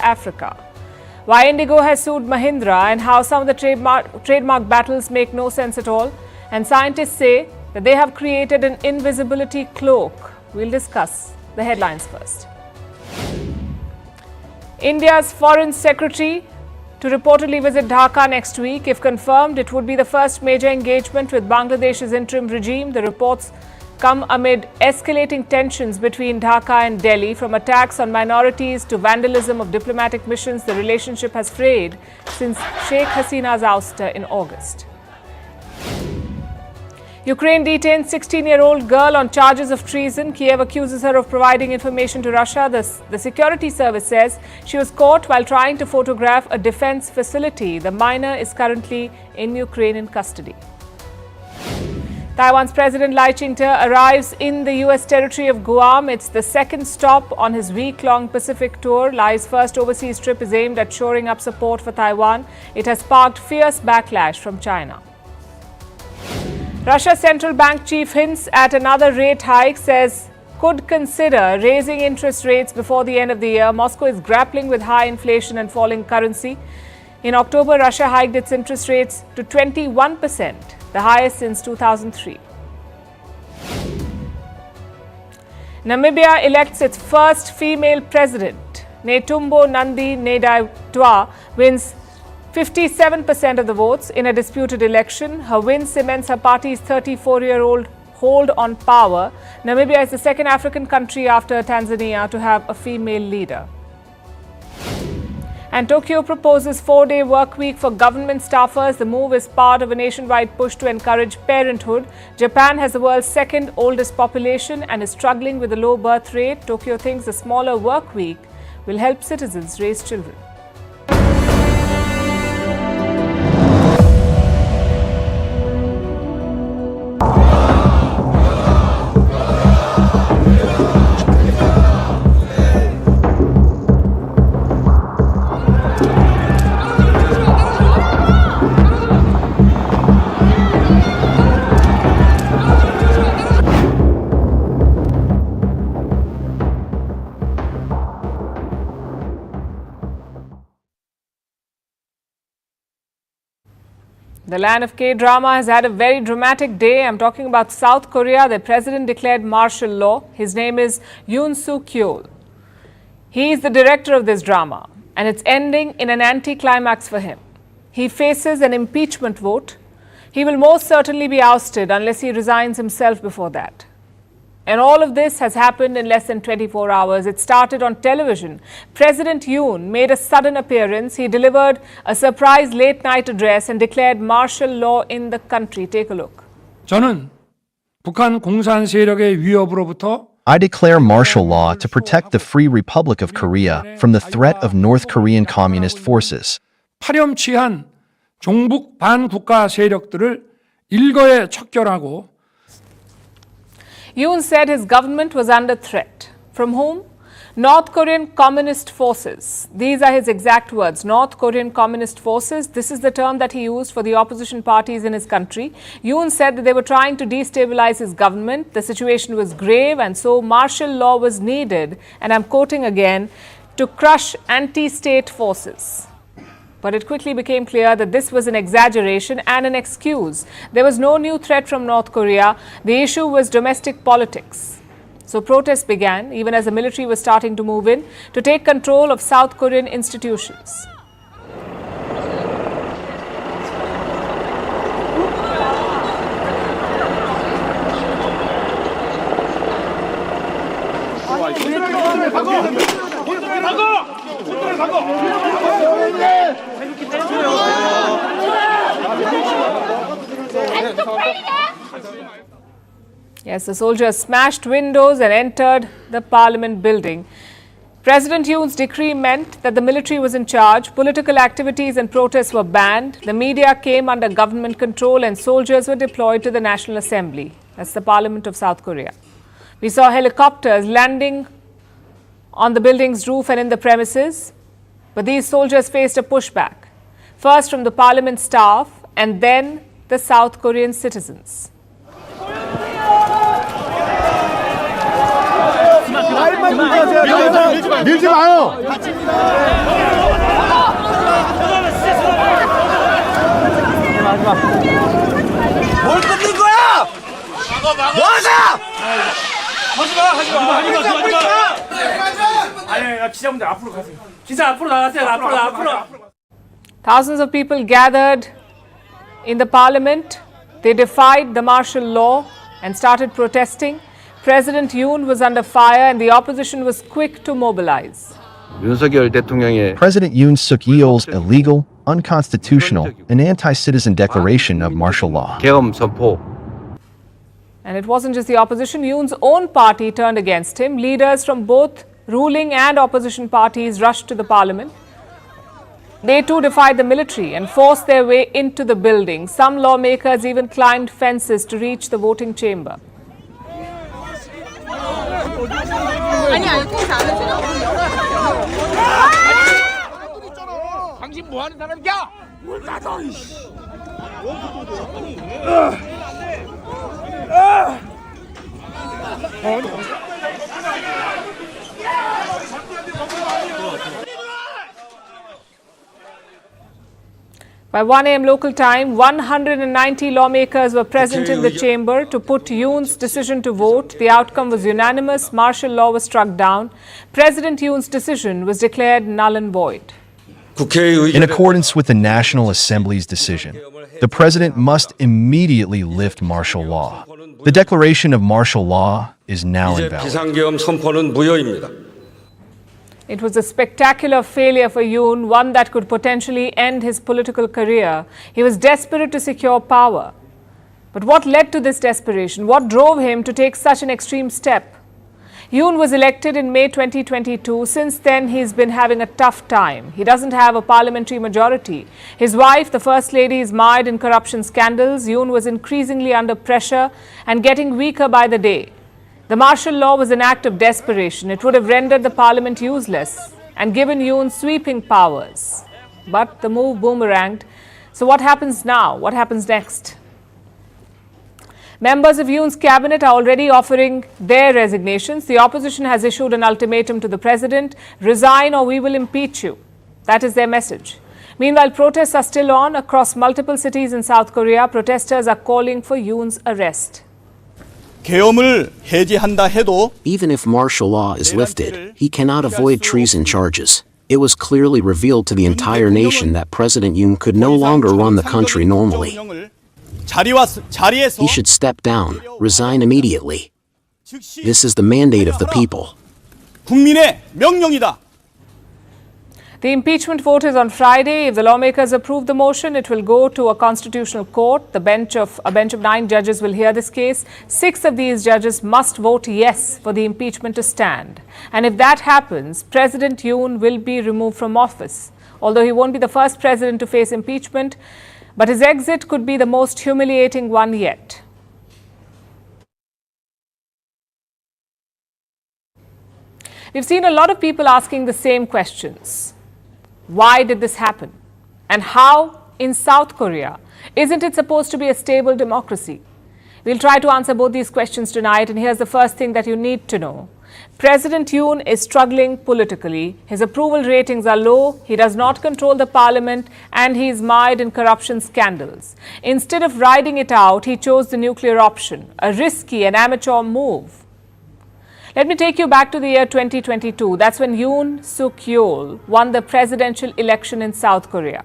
Africa. Why Indigo has sued Mahindra and how some of the trademark battles make no sense at all. And scientists say that they have created an invisibility cloak. We'll discuss the headlines first. India's Foreign Secretary to reportedly visit Dhaka next week. If confirmed, it would be the first major engagement with Bangladesh's interim regime. The reports come amid escalating tensions between Dhaka and Delhi. From attacks on minorities to vandalism of diplomatic missions, the relationship has frayed since Sheikh Hasina's ouster in August. Ukraine detains 16-year-old girl on charges of treason. Kiev accuses her of providing information to Russia. The security service says she was caught while trying to photograph a defense facility. The minor is currently in Ukrainian custody. Taiwan's President Lai Ching-te arrives in the U.S. territory of Guam. It's the second stop on his week-long Pacific tour. Lai's first overseas trip is aimed at shoring up support for Taiwan. It has sparked fierce backlash from China. Russia's central bank chief hints at another rate hike, says could consider raising interest rates before the end of the year. Moscow is grappling with high inflation and falling currency. In October, Russia hiked its interest rates to 21%, the highest since 2003. Namibia elects its first female president. Netumbo Nandi-Ndaitwah wins 57% of the votes in a disputed election. Her win cements her party's 34-year-old hold on power. Namibia is the second African country after Tanzania to have a female leader. And Tokyo proposes 4-day work week for government staffers. The move is part of a nationwide push to encourage parenthood. Japan has the world's second oldest population and is struggling with a low birth rate. Tokyo thinks a smaller work week will help citizens raise children. The land of K-drama has had a very dramatic day. I'm talking about South Korea. The president declared martial law. His name is Yoon Suk Yeol. He is the director of this drama, and it's ending in an anti-climax for him. He faces an impeachment vote. He will most certainly be ousted unless he resigns himself before that. And all of this has happened in less than 24 hours. It started on television. President Yoon made a sudden appearance. He delivered a surprise late-night address and declared martial law in the country. Take a look. 저는 북한 공산 세력의 위협으로부터 I declare martial law to protect the Free Republic of Korea from the threat of North Korean Communist forces. 파렴치한 종북 반국가 세력들을 일거에 척결하고 Yoon said his government was under threat. From whom? North Korean Communist forces. These are his exact words. North Korean Communist forces. This is the term that he used for the opposition parties in his country. Yoon said that they were trying to destabilize his government. The situation was grave and so martial law was needed, and I'm quoting again, to crush anti-state forces. But it quickly became clear that this was an exaggeration and an excuse. There was no new threat from North Korea. The issue was domestic politics. So protests began, even as the military was starting to move in to take control of South Korean institutions. Yes, the soldiers smashed windows and entered the parliament building. President Yoon's decree meant that the military was in charge. Political activities and protests were banned. The media came under government control and soldiers were deployed to the National Assembly. That's the parliament of South Korea. We saw helicopters landing on the building's roof and in the premises. But these soldiers faced a pushback. First from the parliament staff and then the South Korean citizens. 밀지 마요. Thousands of people gathered in the parliament. They defied the martial law and started protesting. President Yoon was under fire and the opposition was quick to mobilize. 윤석열 대통령의 President Yoon Suk Yeol's illegal, unconstitutional, and anti-citizen declaration of martial law. 계엄 선포. And it wasn't just the opposition. Yoon's own party turned against him. Leaders from both ruling and opposition parties rushed to the parliament. They too defied the military and forced their way into the building. Some lawmakers even climbed fences to reach the voting chamber. 당신 뭐 하는 사람이야? 문 닫아. By 1 a.m. local time, 190 lawmakers were present in the chamber to put Yoon's decision to vote. The outcome was unanimous. Martial law was struck down. President Yoon's decision was declared null and void. In accordance with the National Assembly's decision, the president must immediately lift martial law. The declaration of martial law is now invalid. 비상계엄 선포는 무효입니다. It was a spectacular failure for Yoon, one that could potentially end his political career. He was desperate to secure power. But what led to this desperation? What drove him to take such an extreme step? Yoon was elected in May 2022. Since then, he's been having a tough time. He doesn't have a parliamentary majority. His wife, the First Lady, is mired in corruption scandals. Yoon was increasingly under pressure and getting weaker by the day. The martial law was an act of desperation. It would have rendered the parliament useless and given Yoon sweeping powers. But the move boomeranged. So what happens now? What happens next? Members of Yoon's cabinet are already offering their resignations. The opposition has issued an ultimatum to the president: resign or we will impeach you. That is their message. Meanwhile, protests are still on across multiple cities in South Korea. Protesters are calling for Yoon's arrest. 계엄을 해제한다 해도 Even if martial law is lifted, he cannot avoid treason charges. It was clearly revealed to the entire nation that President Yoon could no longer run the country normally. 자리에서 He should step down, resign immediately. This is the mandate of the people. 국민의 명령이다. The impeachment vote is on Friday. If the lawmakers approve the motion, it will go to a constitutional court. A bench of 9 judges will hear this case. 6 of these judges must vote yes for the impeachment to stand. And if that happens, President Yoon will be removed from office. Although he won't be the first president to face impeachment, but his exit could be the most humiliating one yet. We've seen a lot of people asking the same questions. Why did this happen? And how in South Korea? Isn't it supposed to be a stable democracy? We'll try to answer both these questions tonight, and here's the first thing that you need to know. President Yoon is struggling politically. His approval ratings are low, he does not control the parliament, and he is mired in corruption scandals. Instead of riding it out, he chose the nuclear option, a risky and amateur move. Let me take you back to the year 2022. That's when Yoon Suk Yeol won the presidential election in South Korea.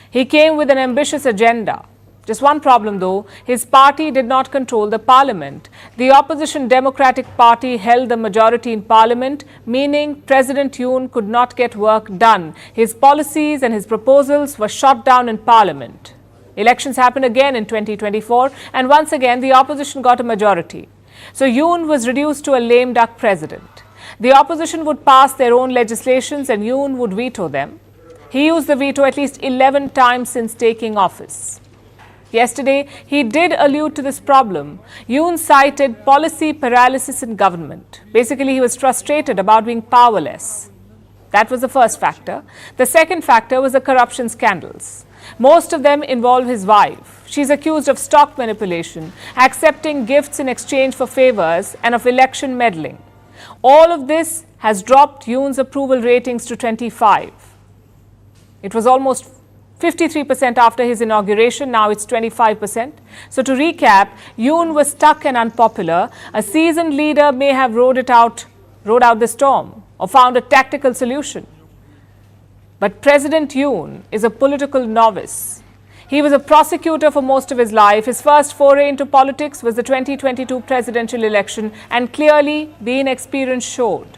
He came with an ambitious agenda. Just one problem though, his party did not control the parliament. The opposition Democratic Party held the majority in parliament, meaning President Yoon could not get work done. His policies and his proposals were shot down in parliament. Elections happened again in 2024, and once again the opposition got a majority. So Yoon was reduced to a lame duck president. The opposition would pass their own legislations and Yoon would veto them. He used the veto at least 11 times since taking office. Yesterday, he did allude to this problem. Yoon cited policy paralysis in government. Basically, he was frustrated about being powerless. That was the first factor. The second factor was the corruption scandals. Most of them involve his wife. She's accused of stock manipulation, accepting gifts in exchange for favors, and of election meddling. All of this has dropped Yoon's approval ratings to 25. It was almost 53% after his inauguration, now it's 25%. So to recap, Yoon was stuck and unpopular. A seasoned leader may have rode out the storm, or found a tactical solution. But President Yoon is a political novice. He was a prosecutor for most of his life. His first foray into politics was the 2022 presidential election, and clearly the inexperience showed.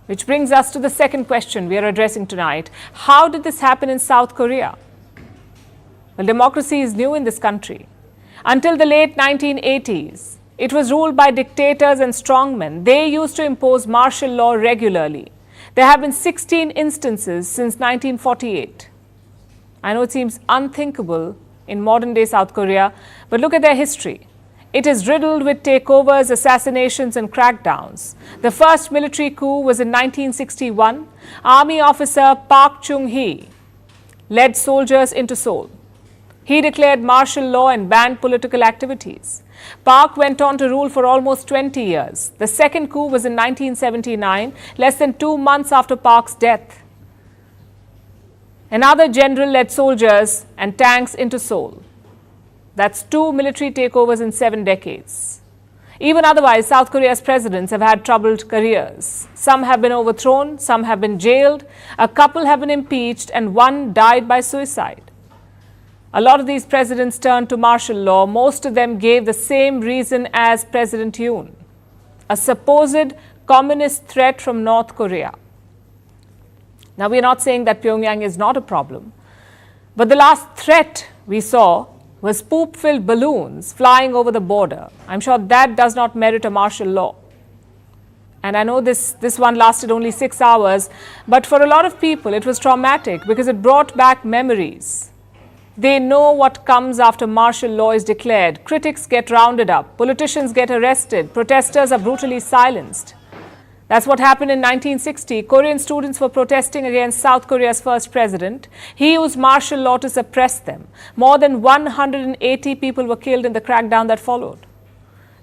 Which brings us to the second question we are addressing tonight. How did this happen in South Korea? Well, democracy is new in this country. Until the late 1980s, it was ruled by dictators and strongmen. They used to impose martial law regularly. There have been 16 instances since 1948. I know it seems unthinkable in modern-day South Korea, but look at their history. It is riddled with takeovers, assassinations and crackdowns. The first military coup was in 1961. Army officer Park Chung-hee led soldiers into Seoul. He declared martial law and banned political activities. Park went on to rule for almost 20 years. The second coup was in 1979, less than 2 months after Park's death. Another general led soldiers and tanks into Seoul. That's 2 military takeovers in 7 decades. Even otherwise, South Korea's presidents have had troubled careers. Some have been overthrown, some have been jailed, a couple have been impeached, and one died by suicide. A lot of these presidents turned to martial law. Most of them gave the same reason as President Yoon: a supposed communist threat from North Korea. Now, we are not saying that Pyongyang is not a problem, but the last threat we saw was poop-filled balloons flying over the border. I'm sure that does not merit a martial law. And I know this one lasted only 6 hours, but for a lot of people it was traumatic because it brought back memories. They know what comes after martial law is declared. Critics get rounded up, politicians get arrested, protesters are brutally silenced. That's what happened in 1960. Korean students were protesting against South Korea's first president. He used martial law to suppress them. More than 180 people were killed in the crackdown that followed.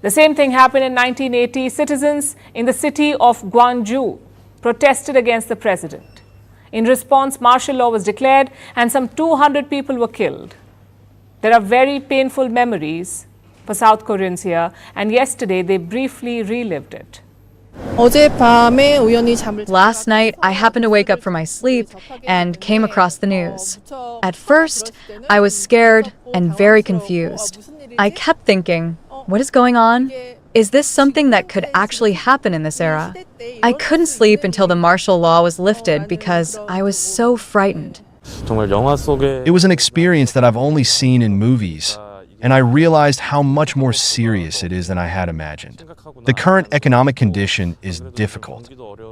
The same thing happened in 1980. Citizens in the city of Gwangju protested against the president. In response, martial law was declared and some 200 people were killed. There are very painful memories for South Koreans here, and yesterday they briefly relived it. Last night, I happened to wake up from my sleep and came across the news. At first, I was scared and very confused. I kept thinking, what is going on? Is this something that could actually happen in this era? I couldn't sleep until the martial law was lifted because I was so frightened. It was an experience that I've only seen in movies, and I realized how much more serious it is than I had imagined. The current economic condition is difficult,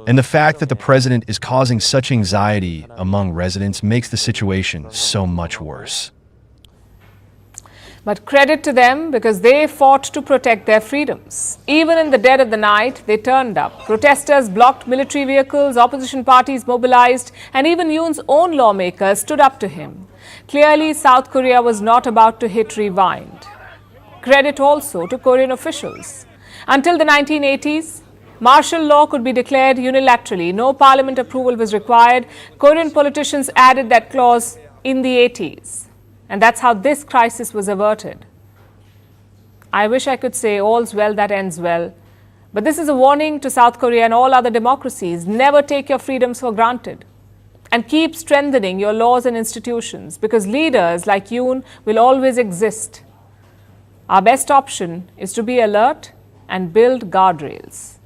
and the fact that the president is causing such anxiety among residents makes the situation so much worse. But credit to them because they fought to protect their freedoms. Even in the dead of the night, they turned up. Protesters blocked military vehicles, opposition parties mobilized, and even Yoon's own lawmakers stood up to him. Clearly, South Korea was not about to hit rewind. Credit also to Korean officials. Until the 1980s, martial law could be declared unilaterally. No parliament approval was required. Korean politicians added that clause in the 80s. And that's how this crisis was averted. I wish I could say all's well that ends well. But this is a warning to South Korea and all other democracies. Never take your freedoms for granted. And keep strengthening your laws and institutions, because leaders like Yoon will always exist. Our best option is to be alert and build guardrails.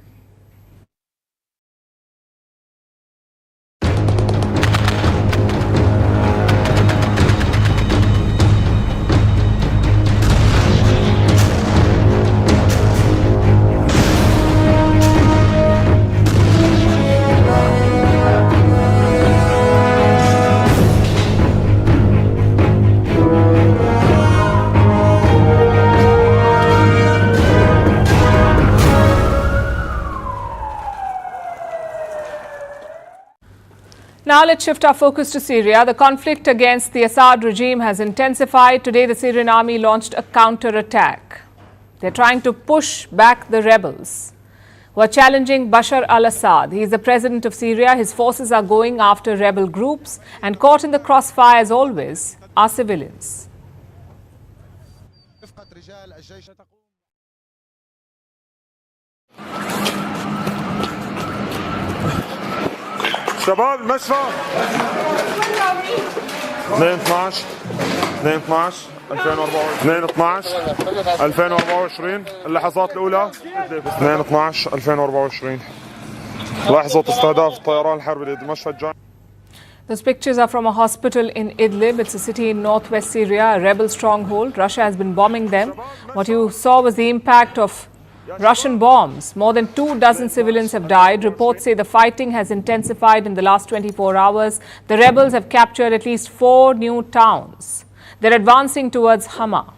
Now let's shift our focus to Syria. The conflict against the Assad regime has intensified. Today, the Syrian army launched a counter-attack. They're trying to push back the rebels who are challenging Bashar al-Assad. He is the president of Syria. His forces are going after rebel groups, and caught in the crossfire, as always, are civilians. شباب المشفى 2/12 2/12 2024 اللحظات الأولى 2/12 2024 لحظة استهداف الطيران الحربي لدمشق الجانب. Those pictures are from a hospital in Idlib. It's a city in northwest Syria, a rebel stronghold. Russia has been bombing them. What you saw was the impact of Russian bombs. More than 24 civilians have died. Reports say the fighting has intensified in the last 24 hours. The rebels have captured at least 4 new towns. They're advancing towards Hama,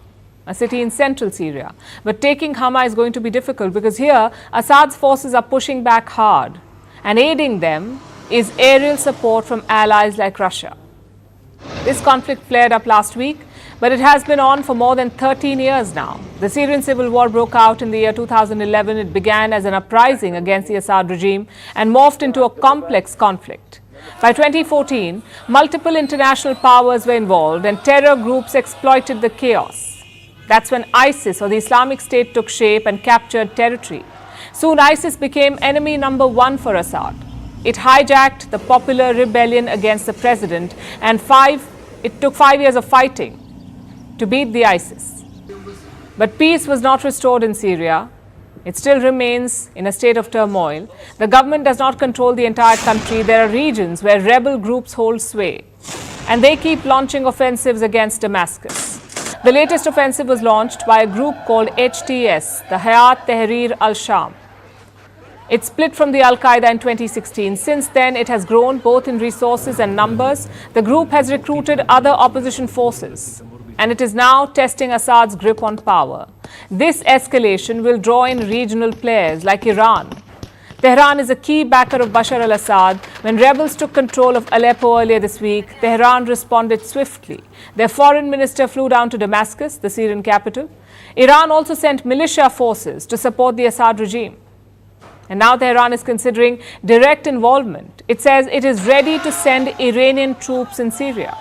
a city in central Syria. But taking Hama is going to be difficult because here Assad's forces are pushing back hard, and aiding them is aerial support from allies like Russia. This conflict flared up last week, but it has been on for more than 13 years now. The Syrian civil war broke out in the year 2011. It began as an uprising against the Assad regime and morphed into a complex conflict. By 2014, multiple international powers were involved and terror groups exploited the chaos. That's when ISIS, or the Islamic State, took shape and captured territory. Soon ISIS became enemy number 1 for Assad. It hijacked the popular rebellion against the president, and it took 5 years of fighting to beat the ISIS. But peace was not restored in Syria. It still remains in a state of turmoil. The government does not control the entire country. There are regions where rebel groups hold sway, and they keep launching offensives against Damascus. The latest offensive was launched by a group called HTS, the Hayat Tahrir al-Sham. It split from the Al-Qaeda in 2016. Since then, it has grown both in resources and numbers. The group has recruited other opposition forces, and it is now testing Assad's grip on power. This escalation will draw in regional players like Iran. Tehran is a key backer of Bashar al-Assad. When rebels took control of Aleppo earlier this week, Tehran responded swiftly. Their foreign minister flew down to Damascus, the Syrian capital. Iran also sent militia forces to support the Assad regime. And now Tehran is considering direct involvement. It says it is ready to send Iranian troops in Syria.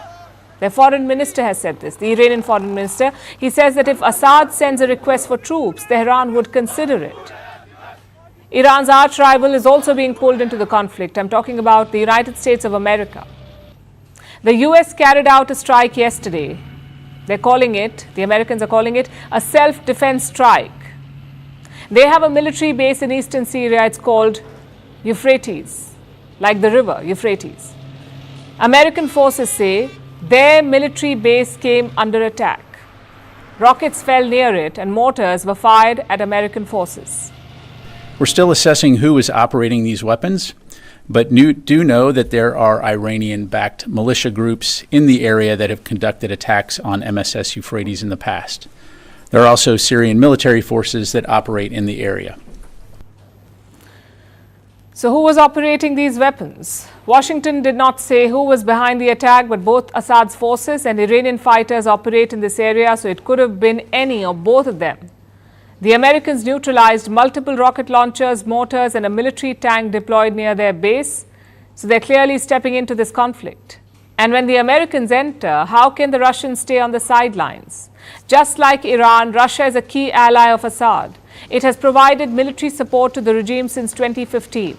Their foreign minister has said this, the Iranian foreign minister. He says that if Assad sends a request for troops, Tehran would consider it. Iran's arch rival is also being pulled into the conflict. I'm talking about the United States of America. The US carried out a strike yesterday. The Americans are calling it a self-defense strike. They have a military base in eastern Syria. It's called Euphrates, like the river Euphrates. American forces say their military base came under attack. Rockets fell near it and mortars were fired at American forces. We're still assessing who is operating these weapons, but do know that there are Iranian-backed militia groups in the area that have conducted attacks on MSS Euphrates in the past. There are also Syrian military forces that operate in the area. So who was operating these weapons? Washington did not say who was behind the attack, but both Assad's forces and Iranian fighters operate in this area, so it could have been any or both of them. The Americans neutralized multiple rocket launchers, mortars, and a military tank deployed near their base, so they're clearly stepping into this conflict. And when the Americans enter, how can the Russians stay on the sidelines? Just like Iran, Russia is a key ally of Assad. It has provided military support to the regime since 2015.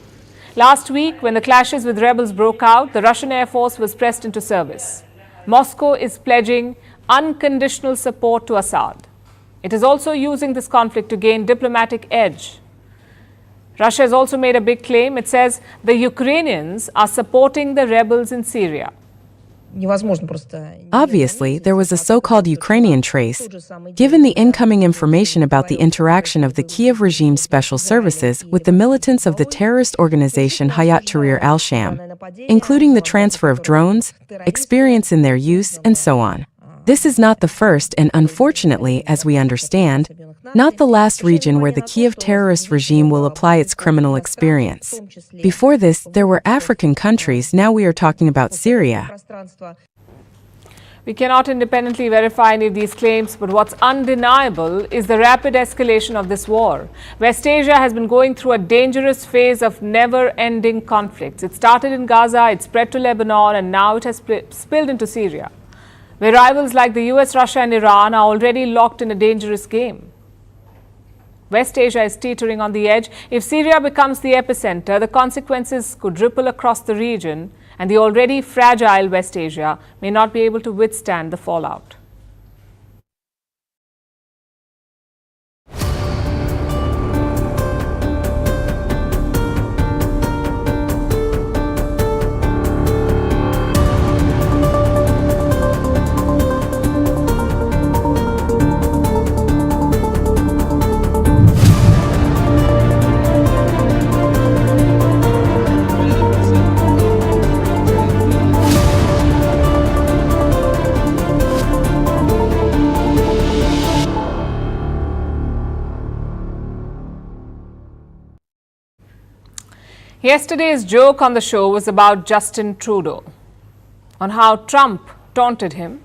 Last week, when the clashes with rebels broke out, the Russian Air Force was pressed into service. Moscow is pledging unconditional support to Assad. It is also using this conflict to gain diplomatic edge. Russia has also made a big claim. It says the Ukrainians are supporting the rebels in Syria. Obviously, there was a so-called Ukrainian trace, given the incoming information about the interaction of the Kiev regime's special services with the militants of the terrorist organization Hayat Tahrir al-Sham, including the transfer of drones, experience in their use, and so on. This is not the first and, unfortunately, as we understand, not the last region where the Kiev terrorist regime will apply its criminal experience. Before this, there were African countries. Now we are talking about Syria. We cannot independently verify any of these claims, but what's undeniable is the rapid escalation of this war. West Asia has been going through a dangerous phase of never-ending conflicts. It started in Gaza, it spread to Lebanon, and now it has spilled into Syria, where rivals like the US, Russia, and Iran are already locked in a dangerous game. West Asia is teetering on the edge. If Syria becomes the epicenter, the consequences could ripple across the region, and the already fragile West Asia may not be able to withstand the fallout. Yesterday's joke on the show was about Justin Trudeau, on how Trump taunted him.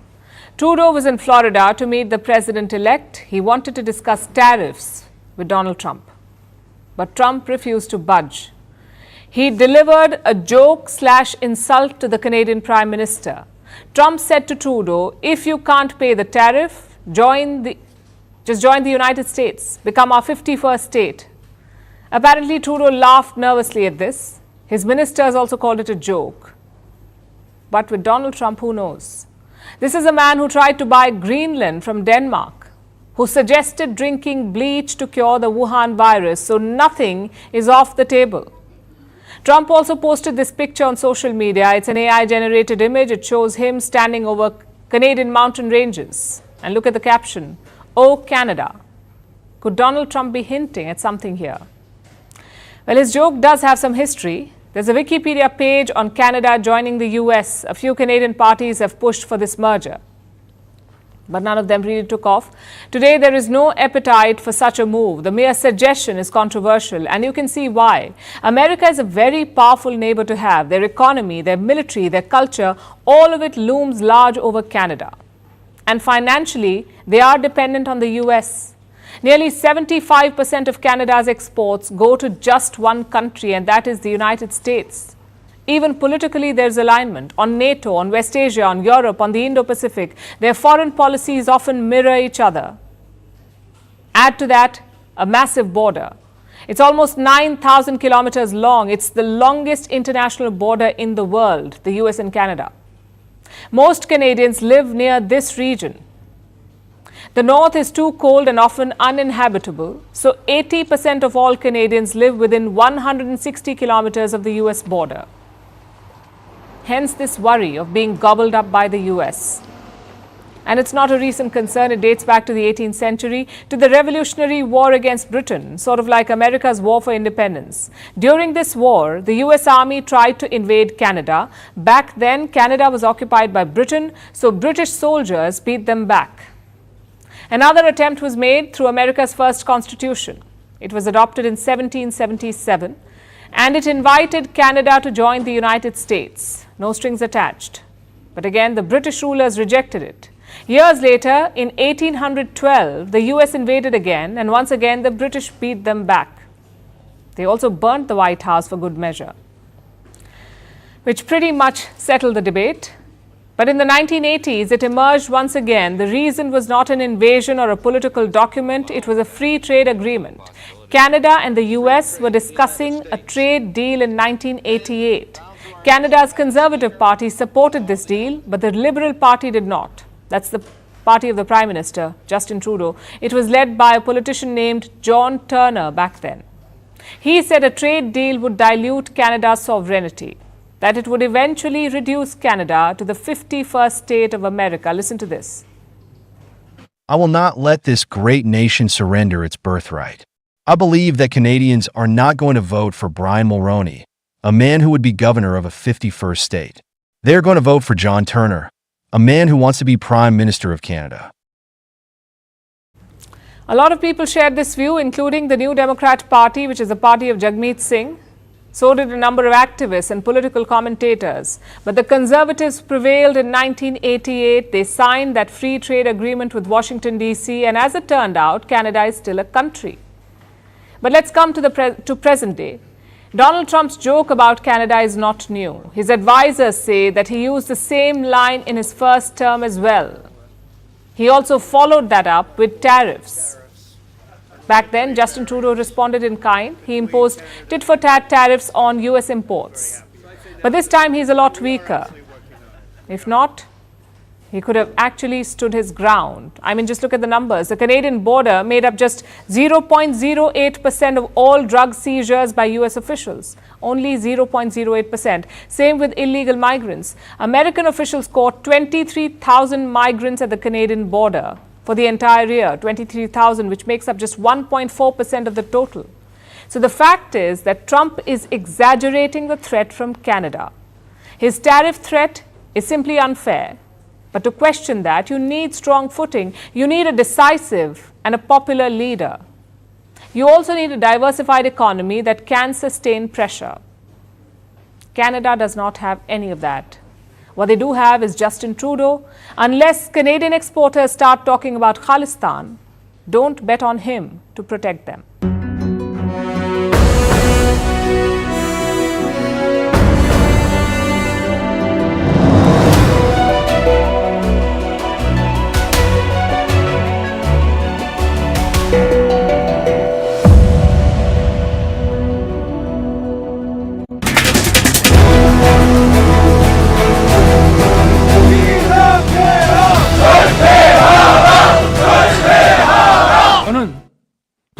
Trudeau was in Florida to meet the president-elect. He wanted to discuss tariffs with Donald Trump, but Trump refused to budge. He delivered a joke/insult to the Canadian Prime Minister. Trump said to Trudeau, if you can't pay the tariff, just join the United States, become our 51st state. Apparently, Trudeau laughed nervously at this. His ministers also called it a joke. But with Donald Trump, who knows? This is a man who tried to buy Greenland from Denmark, who suggested drinking bleach to cure the Wuhan virus, so nothing is off the table. Trump also posted this picture on social media. It's an AI-generated image. It shows him standing over Canadian mountain ranges. And look at the caption, "Oh, Canada." Could Donald Trump be hinting at something here? Well, his joke does have some history. There's a Wikipedia page on Canada joining the US. A few Canadian parties have pushed for this merger, but none of them really took off. Today, there is no appetite for such a move. The mere suggestion is controversial, and you can see why. America is a very powerful neighbor to have. Their economy, their military, their culture, all of it looms large over Canada. And financially, they are dependent on the US. Nearly 75% of Canada's exports go to just one country, and that is the United States. Even politically, there's alignment on NATO, on West Asia, on Europe, on the Indo-Pacific. Their foreign policies often mirror each other. Add to that a massive border. It's almost 9,000 kilometers long. It's the longest international border in the world, the US and Canada. Most Canadians live near this region. The north is too cold and often uninhabitable, so 80% of all Canadians live within 160 kilometers of the US border. Hence this worry of being gobbled up by the US. And it's not a recent concern. It dates back to the 18th century, to the Revolutionary War against Britain, sort of like America's war for independence. During this war, the US Army tried to invade Canada. Back then, Canada was occupied by Britain, so British soldiers beat them back. Another attempt was made through America's first constitution. It was adopted in 1777, and it invited Canada to join the United States. No strings attached. But again, the British rulers rejected it. Years later, in 1812, the US invaded again, and once again the British beat them back. They also burnt the White House for good measure, which pretty much settled the debate. But in the 1980s, it emerged once again. The reason was not an invasion or a political document. It was a free trade agreement. Canada and the US were discussing a trade deal in 1988. Canada's Conservative Party supported this deal, but the Liberal Party did not. That's the party of the Prime Minister, Justin Trudeau. It was led by a politician named John Turner back then. He said a trade deal would dilute Canada's sovereignty, that it would eventually reduce Canada to the 51st state of America. Listen to this. I will not let this great nation surrender its birthright. I believe that Canadians are not going to vote for Brian Mulroney, a man who would be governor of a 51st state. They are going to vote for John Turner, a man who wants to be Prime Minister of Canada. A lot of people shared this view, including the New Democrat Party, which is the party of Jagmeet Singh. So did a number of activists and political commentators. But the Conservatives prevailed in 1988. They signed that free trade agreement with Washington, D.C. And as it turned out, Canada is still a country. But let's come to present day. Donald Trump's joke about Canada is not new. His advisors say that he used the same line in his first term as well. He also followed that up with tariffs. Back then, Justin Trudeau responded in kind. He imposed tit-for-tat tariffs on US imports. But this time he's a lot weaker. If not, he could have actually stood his ground. I mean, just look at the numbers. The Canadian border made up just 0.08% of all drug seizures by US officials. Only 0.08%. Same with illegal migrants. American officials caught 23,000 migrants at the Canadian border for the entire year. 23,000, which makes up just 1.4% of the total. So the fact is that Trump is exaggerating the threat from Canada. His tariff threat is simply unfair. But to question that, you need strong footing. You need a decisive and a popular leader. You also need a diversified economy that can sustain pressure. Canada does not have any of that. What they do have is Justin Trudeau. Unless Canadian exporters start talking about Khalistan, don't bet on him to protect them.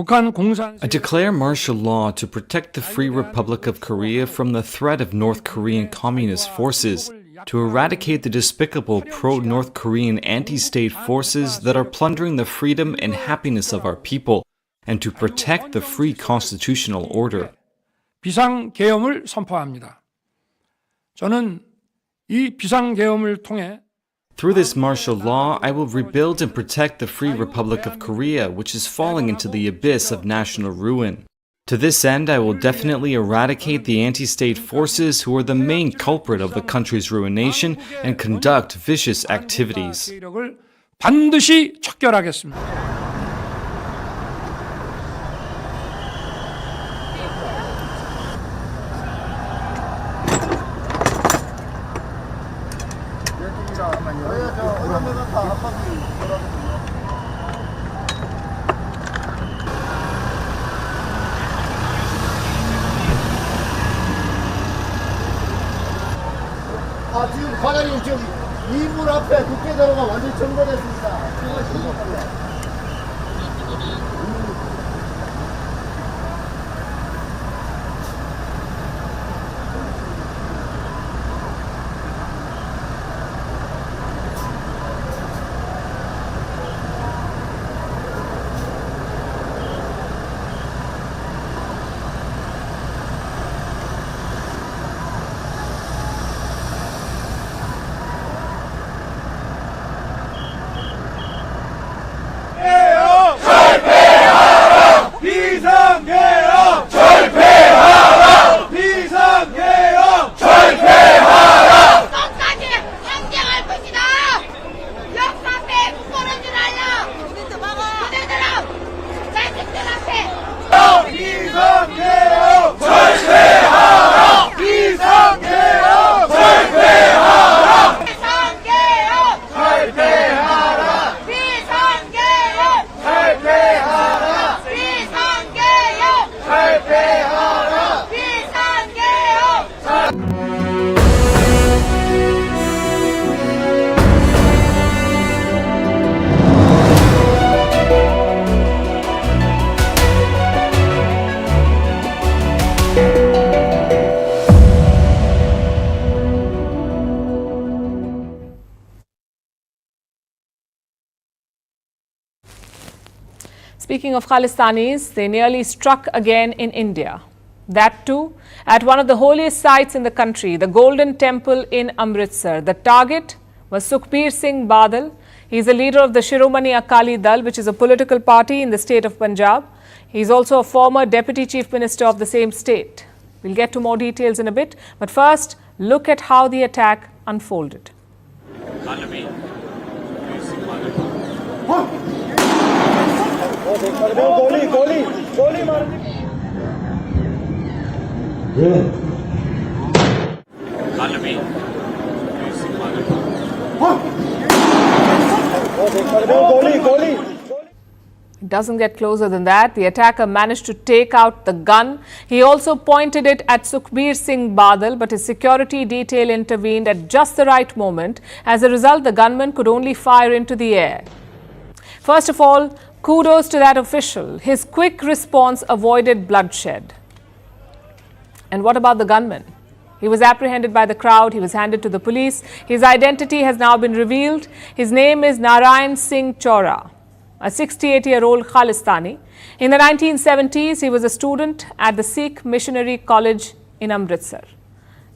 I declare martial law to protect the Free Republic of Korea from the threat of North Korean communist forces, to eradicate the despicable pro-North Korean anti-state forces that are plundering the freedom and happiness of our people, and to protect the free constitutional order. 비상계엄을 선포합니다. 저는 이 비상계엄을 통해 Through this martial law, I will rebuild and protect the Free Republic of Korea, which is falling into the abyss of national ruin. To this end, I will definitely eradicate the anti-state forces who are the main culprit of the country's ruination and conduct vicious activities. 반드시 척결하겠습니다. 지금 과장님 지금 이불 앞에 국회도로가 완전히 점거됐습니다. Speaking of Khalistanis, they nearly struck again in India. That too, at one of the holiest sites in the country, the Golden Temple in Amritsar. The target was Sukhbir Singh Badal. He is the leader of the Shiromani Akali Dal, which is a political party in the state of Punjab. He is also a former Deputy Chief Minister of the same state. We'll get to more details in a bit, but first, look at how the attack unfolded. Doesn't get closer than that. The attacker managed to take out the gun. He also pointed it at Sukhbir Singh Badal, but his security detail intervened at just the right moment. As a result, the gunman could only fire into the air. First of all, kudos to that official. His quick response avoided bloodshed. And what about the gunman? He was apprehended by the crowd. He was handed to the police. His identity has now been revealed. His name is Narayan Singh Chora, a 68-year-old Khalistani. In the 1970s, he was a student at the Sikh Missionary College in Amritsar.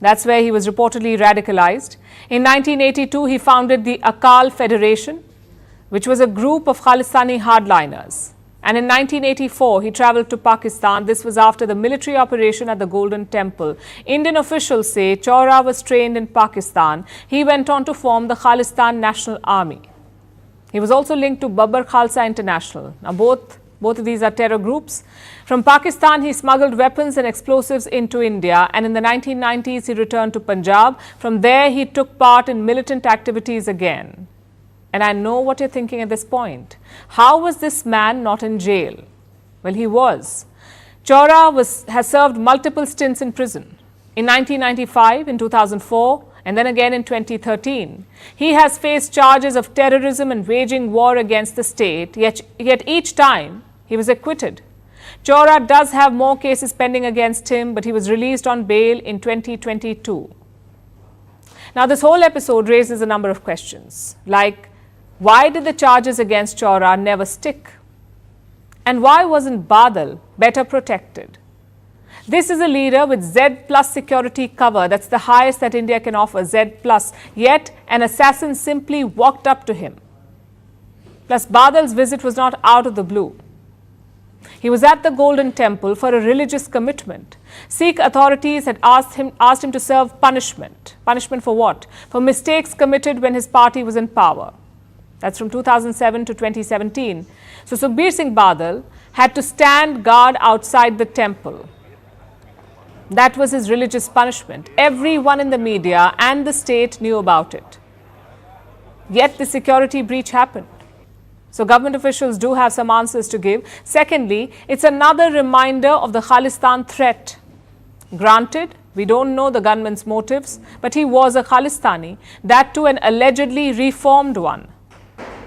That's where he was reportedly radicalized. In 1982, he founded the Akal Federation, which was a group of Khalistani hardliners. And in 1984, he traveled to Pakistan. This was after the military operation at the Golden Temple. Indian officials say Chora was trained in Pakistan. He went on to form the Khalistan National Army. He was also linked to Babbar Khalsa International. Now, both of these are terror groups. From Pakistan, he smuggled weapons and explosives into India, and in the 1990s, he returned to Punjab. From there, he took part in militant activities again. And I know what you're thinking at this point. How was this man not in jail? Well, he was. Chora has served multiple stints in prison. In 1995, in 2004, and then again in 2013. He has faced charges of terrorism and waging war against the state, yet each time he was acquitted. Chora does have more cases pending against him, but he was released on bail in 2022. Now, this whole episode raises a number of questions, like why did the charges against Chora never stick? And why wasn't Badal better protected? This is a leader with Z+ security cover. That's the highest that India can offer, Z+. Yet an assassin simply walked up to him. Plus, Badal's visit was not out of the blue. He was at the Golden Temple for a religious commitment. Sikh authorities had asked him to serve punishment. Punishment for what? For mistakes committed when his party was in power. That's from 2007 to 2017. So Sukhbir Singh Badal had to stand guard outside the temple. That was his religious punishment. Everyone in the media and the state knew about it. Yet the security breach happened. So government officials do have some answers to give. Secondly, it's another reminder of the Khalistan threat. Granted, we don't know the gunman's motives, but he was a Khalistani, that too an allegedly reformed one.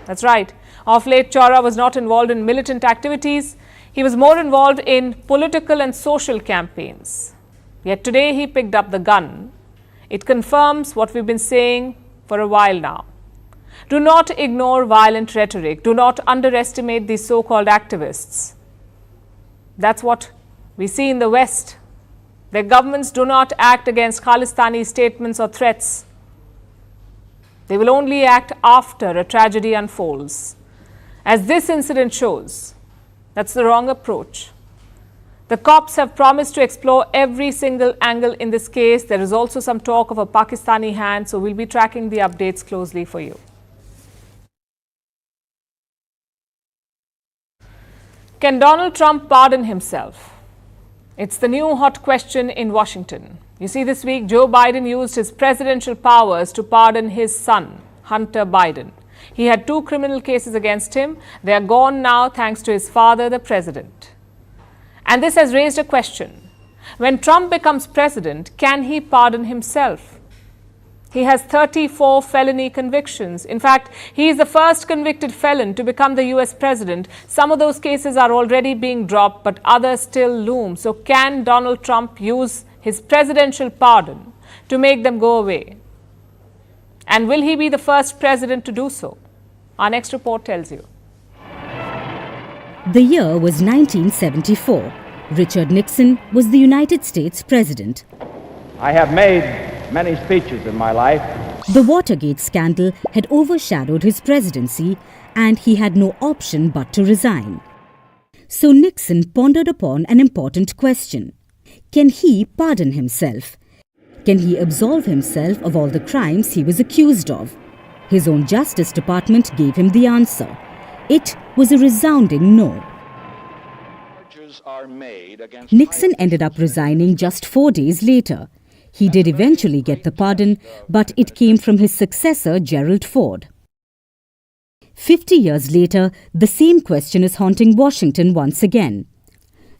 That's right. Of late, Chora was not involved in militant activities. He was more involved in political and social campaigns. Yet today he picked up the gun. It confirms what we've been saying for a while now. Do not ignore violent rhetoric. Do not underestimate these so-called activists. That's what we see in the West. Their governments do not act against Khalistani statements or threats. They will only act after a tragedy unfolds. As this incident shows, that's the wrong approach. The cops have promised to explore every single angle in this case. There is also some talk of a Pakistani hand, so we'll be tracking the updates closely for you. Can Donald Trump pardon himself? It's the new hot question in Washington. You see, this week, Joe Biden used his presidential powers to pardon his son, Hunter Biden. He had 2 criminal cases against him. They are gone now thanks to his father, the president. And this has raised a question. When Trump becomes president, can he pardon himself? He has 34 felony convictions. In fact, he is the first convicted felon to become the US president. Some of those cases are already being dropped, but others still loom. So can Donald Trump use his presidential pardon to make them go away? And will he be the first president to do so? Our next report tells you. The year was 1974. Richard Nixon was the United States president. I have made many speeches in my life. The Watergate scandal had overshadowed his presidency, and he had no option but to resign. So Nixon pondered upon an important question. Can he pardon himself? Can he absolve himself of all the crimes he was accused of? His own Justice Department gave him the answer. It was a resounding no. Nixon ended up resigning just 4 days later. He did eventually get the pardon, but it came from his successor, Gerald Ford. 50 years later, the same question is haunting Washington once again.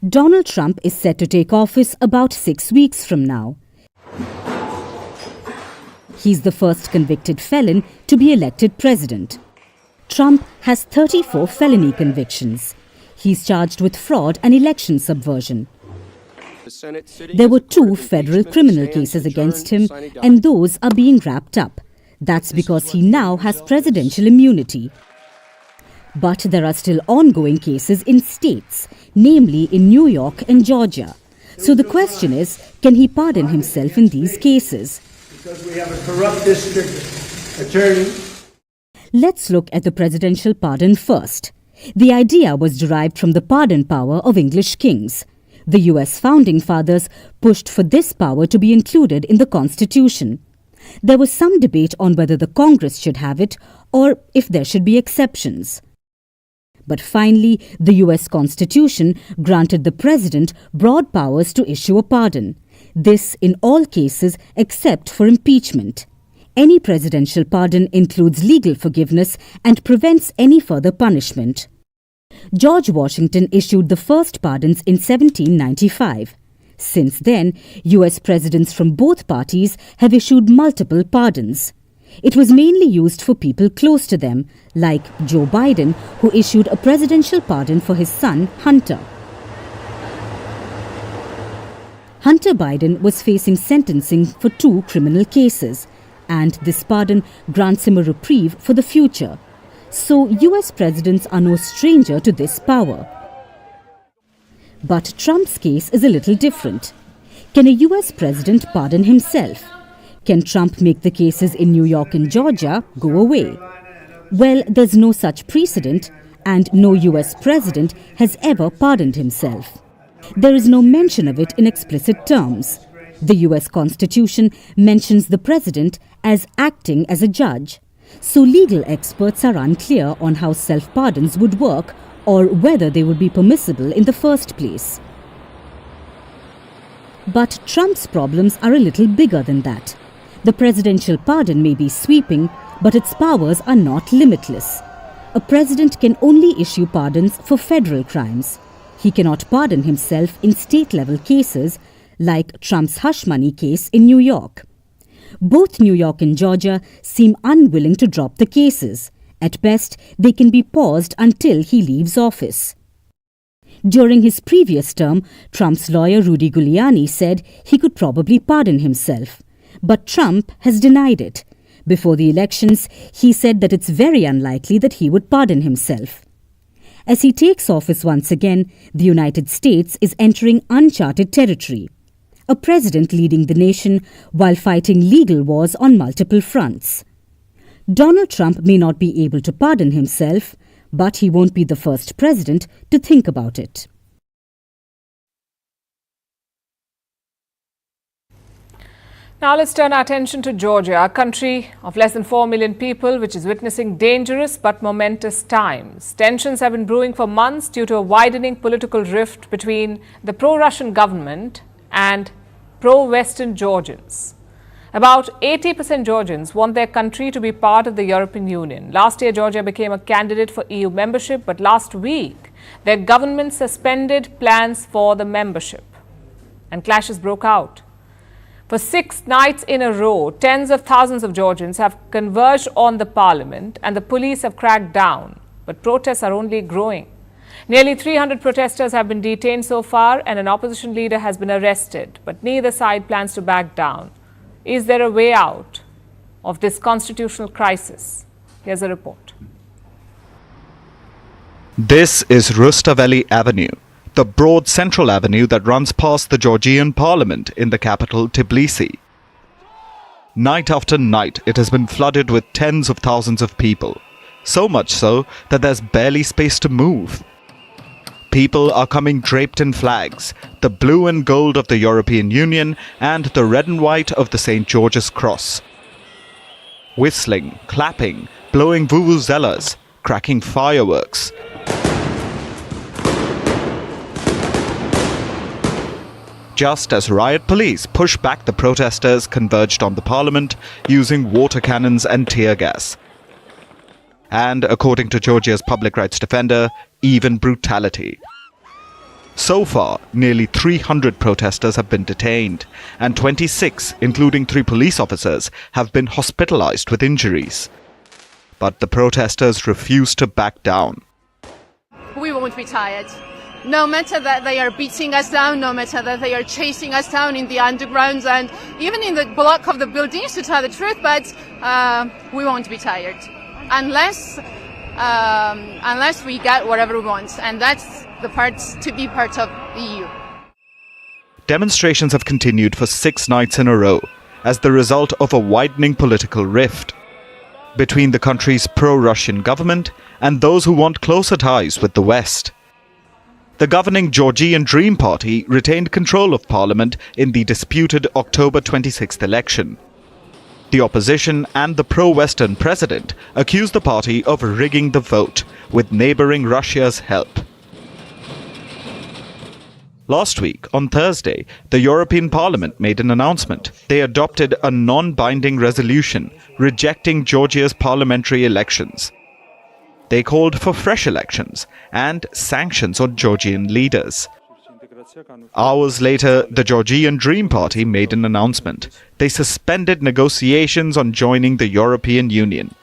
Donald Trump is set to take office about 6 weeks from now. He's the first convicted felon to be elected president. Trump has 34 felony convictions. He's charged with fraud and election subversion. There were 2 federal criminal cases against him, and those are being wrapped up. That's because he now has presidential immunity. But there are still ongoing cases in states, namely in New York and Georgia. So the question is, can he pardon himself in these cases? Because we have a corrupt district attorney. Let's look at the presidential pardon first. The idea was derived from the pardon power of English kings. The US founding fathers pushed for this power to be included in the Constitution. There was some debate on whether the Congress should have it or if there should be exceptions. But finally, the US Constitution granted the president broad powers to issue a pardon. This in all cases except for impeachment. Any presidential pardon includes legal forgiveness and prevents any further punishment. George Washington issued the first pardons in 1795. Since then, US presidents from both parties have issued multiple pardons. It was mainly used for people close to them, like Joe Biden, who issued a presidential pardon for his son, Hunter. Hunter Biden was facing sentencing for 2 criminal cases, and this pardon grants him a reprieve for the future. So US presidents are no stranger to this power. But Trump's case is a little different. Can a US president pardon himself? Can Trump make the cases in New York and Georgia go away? Well, there's no such precedent, and no US president has ever pardoned himself. There is no mention of it in explicit terms. The US Constitution mentions the president as acting as a judge. So legal experts are unclear on how self-pardons would work or whether they would be permissible in the first place. But Trump's problems are a little bigger than that. The presidential pardon may be sweeping, but its powers are not limitless. A president can only issue pardons for federal crimes. He cannot pardon himself in state-level cases, like Trump's hush money case in New York. Both New York and Georgia seem unwilling to drop the cases. At best, they can be paused until he leaves office. During his previous term, Trump's lawyer Rudy Giuliani said he could probably pardon himself. But Trump has denied it. Before the elections, he said that it's very unlikely that he would pardon himself. As he takes office once again, the United States is entering uncharted territory. A president leading the nation while fighting legal wars on multiple fronts. Donald Trump may not be able to pardon himself, but he won't be the first president to think about it. Now let's turn our attention to Georgia, a country of less than 4 million people, which is witnessing dangerous but momentous times. Tensions have been brewing for months due to a widening political rift between the pro-Russian government and pro-Western Georgians. About 80% Georgians want their country to be part of the European Union. Last year, Georgia became a candidate for EU membership, but last week, their government suspended plans for the membership, and clashes broke out. For 6 nights in a row, tens of thousands of Georgians have converged on the parliament, and the police have cracked down. But protests are only growing. Nearly 300 protesters have been detained so far, and an opposition leader has been arrested. But neither side plans to back down. Is there a way out of this constitutional crisis? Here's a report. This is Rustaveli Avenue, the broad central avenue that runs past the Georgian parliament in the capital Tbilisi. Night after night, it has been flooded with tens of thousands of people, so much so that there's barely space to move. People are coming draped in flags, the blue and gold of the European Union and the red and white of the St. George's Cross. Whistling, clapping, blowing vuvuzelas, cracking fireworks. Just as riot police pushed back the protesters converged on the parliament using water cannons and tear gas. and, according to Georgia's public rights defender, even brutality. So far, nearly 300 protesters have been detained, and 26, including 3 police officers, have been hospitalized with injuries. But the protesters refuse to back down. We won't be tired. No matter that they are beating us down, no matter that they are chasing us down in the undergrounds and even in the block of the buildings, to tell the truth, but we won't be tired unless we get whatever we want, and that's the part to be part of the EU. Demonstrations have continued for 6 nights in a row as the result of a widening political rift between the country's pro-Russian government and those who want closer ties with the West. The governing Georgian Dream Party retained control of parliament in the disputed October 26th election. The opposition and the pro-Western president accused the party of rigging the vote with neighboring Russia's help. Last week, on Thursday, the European Parliament made an announcement. They adopted a non-binding resolution rejecting Georgia's parliamentary elections. They called for fresh elections and sanctions on Georgian leaders. Hours later, the Georgian Dream Party made an announcement. They suspended negotiations on joining the European Union,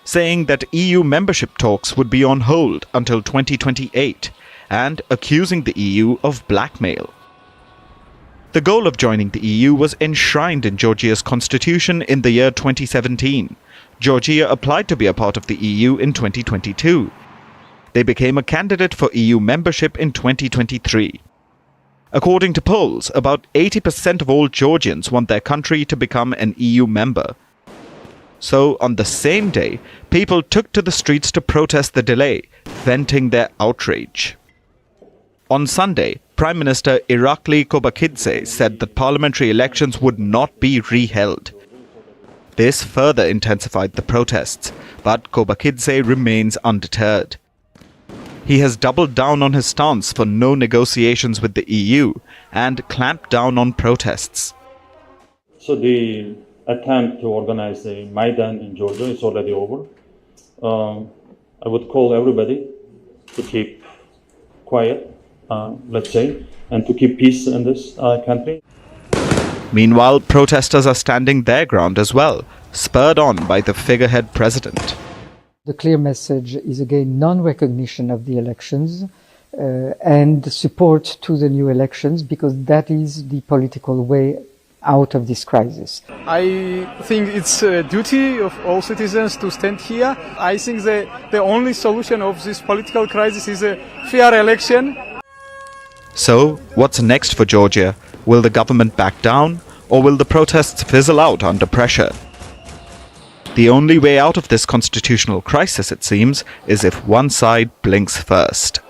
saying that EU membership talks would be on hold until 2028, and accusing the EU of blackmail. The goal of joining the EU was enshrined in Georgia's constitution in the year 2017. Georgia applied to be a part of the EU in 2022. They became a candidate for EU membership in 2023. According to polls, about 80% of all Georgians want their country to become an EU member. So, on the same day, people took to the streets to protest the delay, venting their outrage. On Sunday, Prime Minister Irakli Kobakidze said that parliamentary elections would not be re-held. This further intensified the protests, but Kobakidze remains undeterred. He has doubled down on his stance for no negotiations with the EU and clamped down on protests. So the attempt to organize the Maidan in Georgia is already over. I would call everybody to keep quiet, let's say, and to keep peace in this country. Meanwhile, protesters are standing their ground as well, spurred on by the figurehead president. The clear message is again non-recognition of the elections and support to the new elections, because that is the political way out of this crisis. I think it's a duty of all citizens to stand here. I think the only solution of this political crisis is a fair election. So, what's next for Georgia? Will the government back down, or will the protests fizzle out under pressure? The only way out of this constitutional crisis, it seems, is if one side blinks first.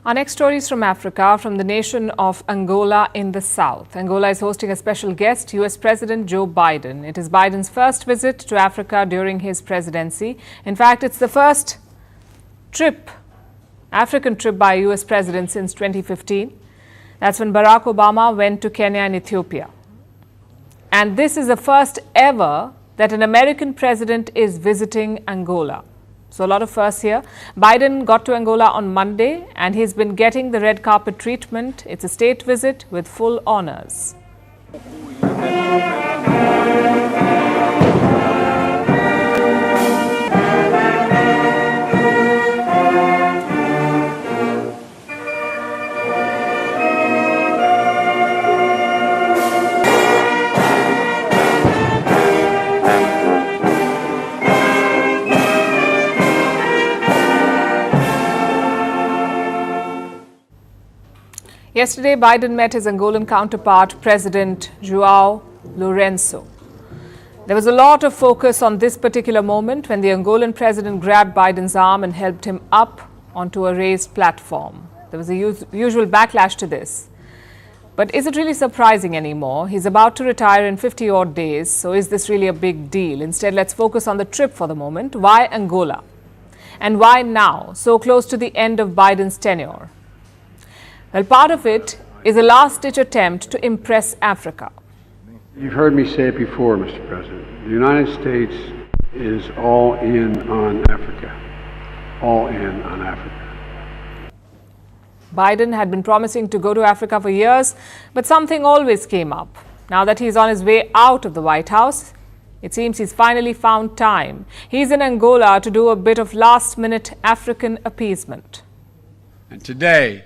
Our next story is from Africa, from the nation of Angola in the south. Angola is hosting a special guest, US President Joe Biden. It is Biden's first visit to Africa during his presidency. In fact, it's the first African trip by a US president since 2015. That's when Barack Obama went to Kenya and Ethiopia. And this is the first ever that an American president is visiting Angola. So a lot of firsts here. Biden got to Angola on Monday and he's been getting the red carpet treatment. It's a state visit with full honors. Yesterday, Biden met his Angolan counterpart, President João Lourenço. There was a lot of focus on this particular moment when the Angolan president grabbed Biden's arm and helped him up onto a raised platform. There was a usual backlash to this. But is it really surprising anymore? He's about to retire in 50-odd days, so is this really a big deal? Instead, let's focus on the trip for the moment. Why Angola? And why now, so close to the end of Biden's tenure? Well, part of it is a last-ditch attempt to impress Africa. You've heard me say it before, Mr. President. The United States is all in on Africa. All in on Africa. Biden had been promising to go to Africa for years, but something always came up. Now that he's on his way out of the White House, it seems he's finally found time. He's in Angola to do a bit of last-minute African appeasement. And today,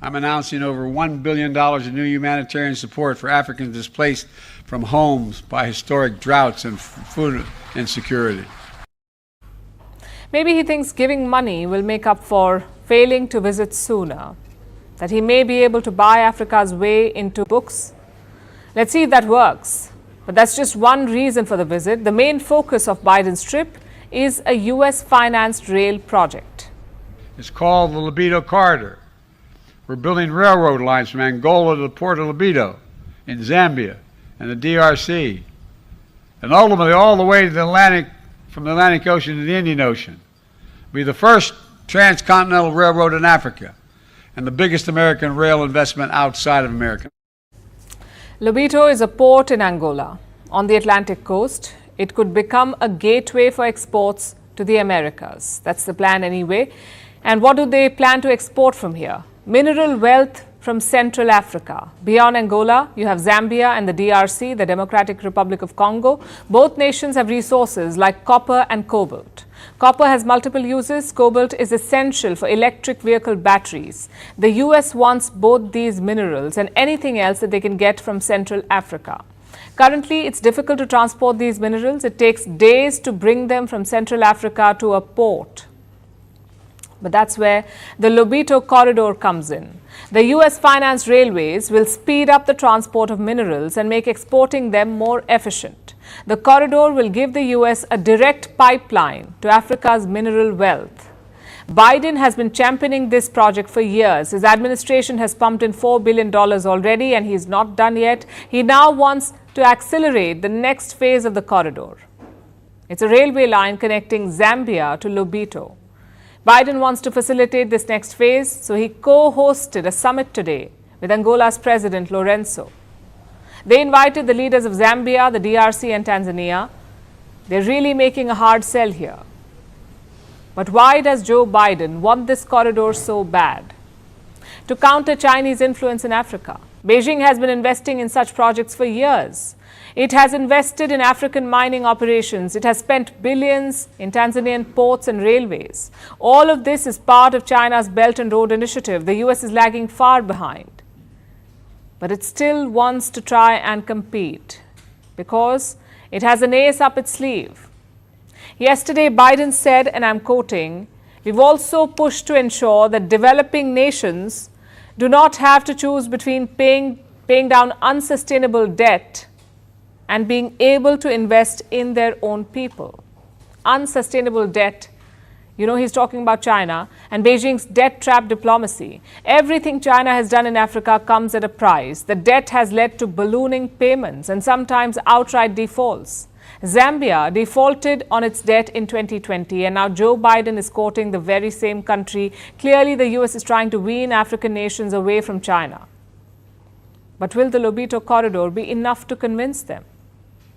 I'm announcing over $1 billion in new humanitarian support for Africans displaced from homes by historic droughts and food insecurity. Maybe he thinks giving money will make up for failing to visit sooner, that he may be able to buy Africa's way into books. Let's see if that works. But that's just one reason for the visit. The main focus of Biden's trip is a U.S.-financed rail project. It's called the Libido Corridor. We're building railroad lines from Angola to the port of Libido in Zambia and the DRC, and ultimately all the way to the Atlantic, from the Atlantic Ocean to the Indian Ocean. We'll be the first transcontinental railroad in Africa and the biggest American rail investment outside of America. Lobito is a port in Angola on the Atlantic coast. It could become a gateway for exports to the Americas. That's the plan anyway. And what do they plan to export from here? Mineral wealth from Central Africa. Beyond Angola, you have Zambia and the DRC, the Democratic Republic of Congo. Both nations have resources like copper and cobalt. Copper has multiple uses. Cobalt is essential for electric vehicle batteries. The US wants both these minerals and anything else that they can get from Central Africa. Currently, it's difficult to transport these minerals. It takes days to bring them from Central Africa to a port. But that's where the Lobito Corridor comes in. The US-financed railways will speed up the transport of minerals and make exporting them more efficient. The corridor will give the US a direct pipeline to Africa's mineral wealth. Biden has been championing this project for years. His administration has pumped in $4 billion already, and he's not done yet. He now wants to accelerate the next phase of the corridor. It's a railway line connecting Zambia to Lobito. Biden wants to facilitate this next phase, so he co-hosted a summit today with Angola's President Lourenço. They invited the leaders of Zambia, the DRC and Tanzania. They're really making a hard sell here. But why does Joe Biden want this corridor so bad? To counter Chinese influence in Africa. Beijing has been investing in such projects for years. It has invested in African mining operations. It has spent billions in Tanzanian ports and railways. All of this is part of China's Belt and Road Initiative. The US is lagging far behind. But it still wants to try and compete because it has an ace up its sleeve. Yesterday, Biden said, and I'm quoting, "We've also pushed to ensure that developing nations do not have to choose between paying down unsustainable debt and being able to invest in their own people." Unsustainable debt. You know, he's talking about China and Beijing's debt trap diplomacy. Everything China has done in Africa comes at a price. The debt has led to ballooning payments and sometimes outright defaults. Zambia defaulted on its debt in 2020, and now Joe Biden is courting the very same country. Clearly, the US is trying to wean African nations away from China. But will the Lobito Corridor be enough to convince them?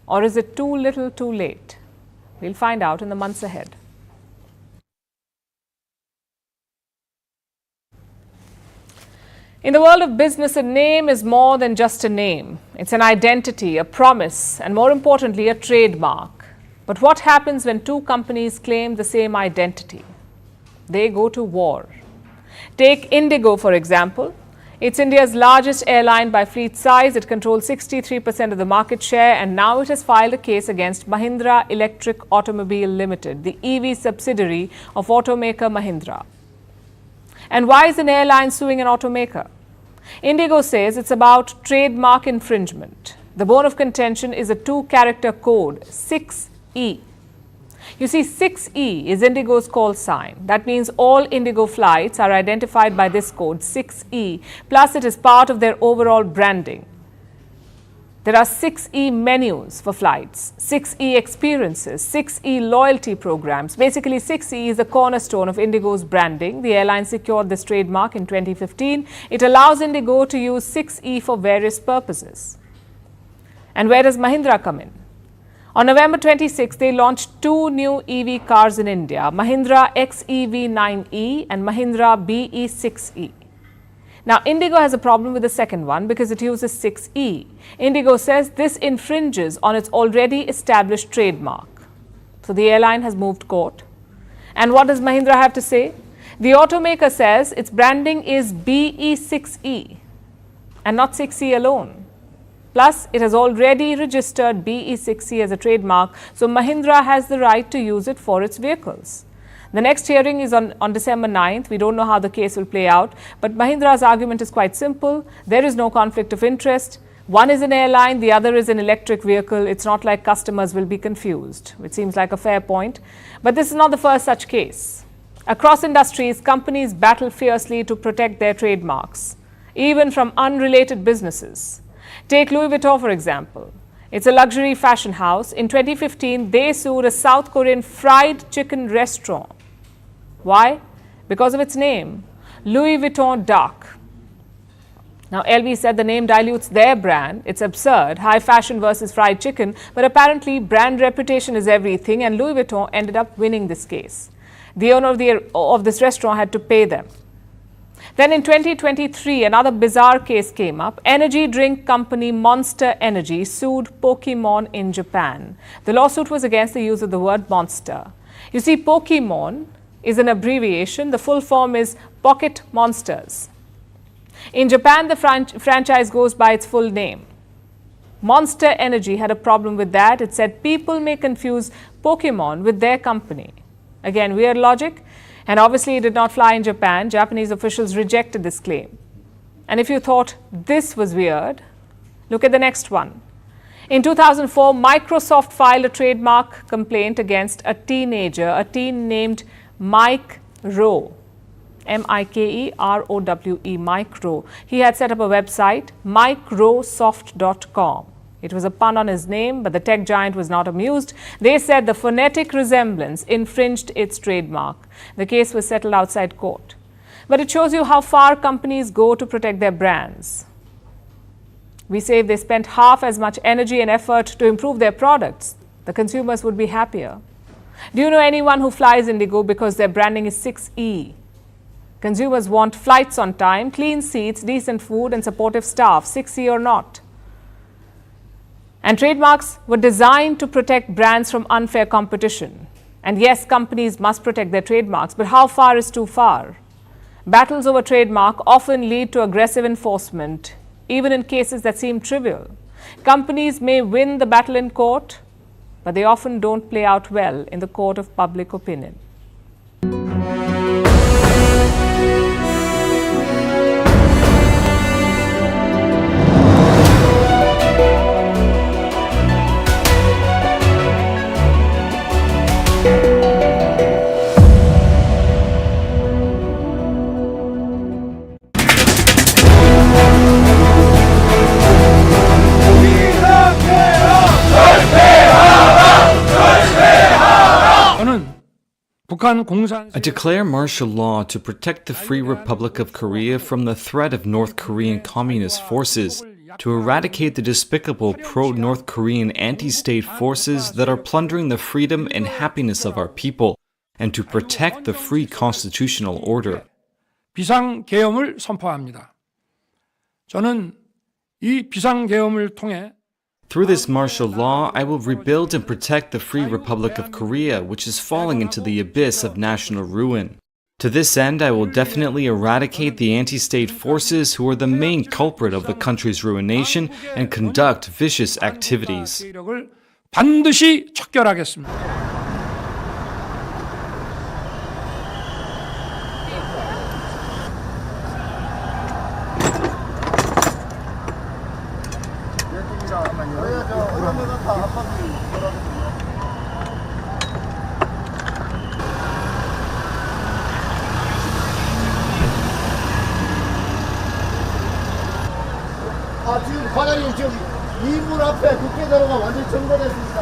Or is it too little too late? We'll find out in the months ahead. In the world of business, a name is more than just a name. It's an identity, a promise, and more importantly, a trademark. But what happens when two companies claim the same identity? They go to war. Take Indigo, for example. It's India's largest airline by fleet size. It controls 63% of the market share, and now it has filed a case against Mahindra Electric Automobile Limited, the EV subsidiary of automaker Mahindra. And why is an airline suing an automaker? Indigo says it's about trademark infringement. The bone of contention is a two-character code, 6E. You see, 6E is Indigo's call sign. That means all Indigo flights are identified by this code, 6E, plus it is part of their overall branding. There are 6E menus for flights, 6E experiences, 6E loyalty programs. Basically, 6E is the cornerstone of Indigo's branding. The airline secured this trademark in 2015. It allows Indigo to use 6E for various purposes. And where does Mahindra come in? On November 26, they launched 2 new EV cars in India, Mahindra XEV9e and Mahindra BE6e. Now, Indigo has a problem with the second one because it uses 6e. Indigo says this infringes on its already established trademark. So the airline has moved court. And what does Mahindra have to say? The automaker says its branding is BE6e and not 6e alone. Plus, it has already registered BE6e as a trademark, so Mahindra has the right to use it for its vehicles. The next hearing is on December 9th. We don't know how the case will play out, but Mahindra's argument is quite simple. There is no conflict of interest. One is an airline, the other is an electric vehicle. It's not like customers will be confused, which seems like a fair point. But this is not the first such case. Across industries, companies battle fiercely to protect their trademarks, even from unrelated businesses. Take Louis Vuitton, for example. It's a luxury fashion house. In 2015, they sued a South Korean fried chicken restaurant. Why? Because of its name, Louis Vuitton Duck. Now, LV said the name dilutes their brand. It's absurd, high fashion versus fried chicken, but apparently brand reputation is everything, and Louis Vuitton ended up winning this case. The owner of this restaurant had to pay them. Then in 2023, another bizarre case came up. Energy drink company Monster Energy sued Pokemon in Japan. The lawsuit was against the use of the word monster. You see, Pokemon is an abbreviation. The full form is Pocket Monsters. In Japan, the franchise goes by its full name. Monster Energy had a problem with that. It said people may confuse Pokemon with their company. Again, weird logic. And obviously, it did not fly in Japan. Japanese officials rejected this claim. And if you thought this was weird, look at the next one. In 2004, Microsoft filed a trademark complaint against a teen named Mike Rowe. M-I-K-E-R-O-W-E, Mike Rowe. He had set up a website, mikerosoft.com. It was a pun on his name, but the tech giant was not amused. They said the phonetic resemblance infringed its trademark. The case was settled outside court. But it shows you how far companies go to protect their brands. We say if they spent half as much energy and effort to improve their products, the consumers would be happier. Do you know anyone who flies Indigo because their branding is 6E? Consumers want flights on time, clean seats, decent food, and supportive staff, 6E or not. And trademarks were designed to protect brands from unfair competition. And yes, companies must protect their trademarks, but how far is too far? Battles over trademark often lead to aggressive enforcement, even in cases that seem trivial. Companies may win the battle in court, but they often don't play out well in the court of public opinion. I declare martial law to protect the Free Republic of Korea from the threat of North Korean communist forces, to eradicate the despicable pro-North Korean anti-state forces that are plundering the freedom and happiness of our people, and to protect the free constitutional order. 비상계엄을 선포합니다. 저는 이 비상계엄을 통해 Through this martial law, I will rebuild and protect the Free Republic of Korea, which is falling into the abyss of national ruin. To this end, I will definitely eradicate the anti-state forces who are the main culprit of the country's ruination and conduct vicious activities. 반드시 척결하겠습니다. 지금 과장님 지금 이문 앞에 국회도로가 완전히 점거됐습니다.